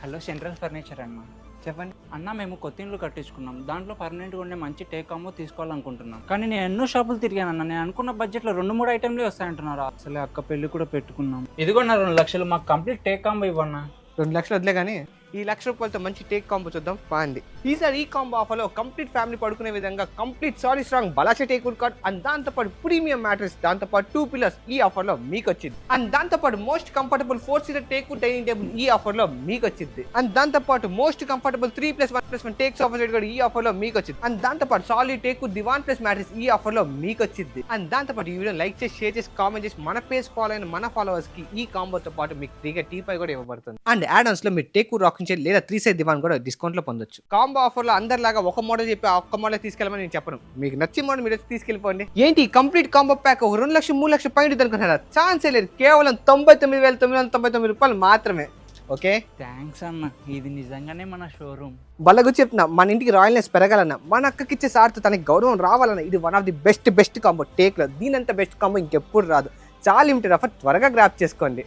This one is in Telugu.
హలో సెంట్రల్ ఫర్నిచర్ అన్న. చెప్పండి. అన్న మేము కొత్త ఇల్లు కట్టించుకున్నాం. దాంట్లో పర్మనెంట్గా ఉండే మంచి టేక్ కాంబో తీసుకోవాలనుకుంటున్నాం. కానీ నేను ఎన్నో షాపులు తిరిగాను అన్న. నేను అనుకున్న బడ్జెట్లో 2-3 ఐటెంలే వస్తాయంటున్నారు. అసలే అక్క పెళ్లి కూడా పెట్టుకున్నాం. ఇదిగోన్న 2 లక్షలు మాకు కంప్లీట్ టేక్ కాంబో ఇవ్వన్నా. 2 లక్షలు వదిలే కానీ ఈ ₹1,00,000తో మంచి టేక్ కాంబో చూద్దాం బాగుంది. ఈసారి ఈ కాంబో ఆఫర్లో కంప్లీట్ ఫ్యామిలీ పడుకునే విధంగా కంప్లీట్ సారీ స్ట్రాంగ్ బలాషే టేక్ వుడ్ కార్డ్ అండ్ దాంతోపాటు ప్రీమియం మ్యాట్రెస్, దాంతోపాటు 2 పిల్లర్స్ ఈ ఆఫర్లో మీకు వచ్చింది. అండ్ దాంతోపాటు మోస్ట్ కంఫర్టబుల్ 4-సీటర్ టేక్ వుడ్ డైనింగ్ టేబుల్ ఈ ఆఫర్లో మీకు వచ్చింది. అండ్ దాంతోపాటు most comfortable 3+1+1 teak sofa set కూడా ఈ ఆఫర్లో మీకు వచ్చింది. అండ్ దాంతోపాటు సాలిడ్ టేక్ వుడ్ దివాన్ ప్లస్ మ్యాట్రెస్ ఈ ఆఫర్లో మీకు వచ్చింది. అండ్ దాంతోపాటు ఈ వీడియో లైక్ చేసి, షేర్ చేసి, కామెంట్ చేసి మన పేజ్ ఫాలో అయిన మన ఫాలోవర్స్ కి ఈ కాంబోతో పాటు మీకు ఫ్రీగా టీపై కూడా ఇవ్వబడుతుంది. అండ్ యాడ్ ఆన్స్ లో మీరు టేక్ వుడ్ రాకింగ్ చైర్ లేదా 3 సైడ్ దివాన్ కూడా డిస్కౌంట్ లో పొందొచ్చు. కాంబో ఆఫర్ లో అందరిలాగా ఒక మోడల్ చెప్పి ఆ ఒక్క మోడల్ తీసుకెళ్ళమని నేను చెప్పను. మీకు నచ్చిన మోడల్ మీరు తీసుకెళ్ళిపోండి. ఏంటి కంప్లీట్ కాంబో ప్యాక్ ఒక 2 లక్షలు 3 లక్షలు పైన అనుకుంటున్నారా? ఛాన్సే లేదు. కేవలం ₹99,999 మాత్రమే. ఓకే, థ్యాంక్స్ అన్న. ఇది నిజంగానే మన షోరూమ్. బల్లగు చెప్తున్నా, మన ఇంటికి రాయల్నెస్ పెరగాలన్నా, మన అక్కకిచ్చే సార్తో తనకి గౌరవం రావాలన్నా ఇది one of the best combo take లో. దీనంత బెస్ట్ కాంబో ఇంకెప్పుడు రాదు. చాలా లిమిటెడ్ ఆఫర్, త్వరగా గ్రాప్ చేసుకోండి.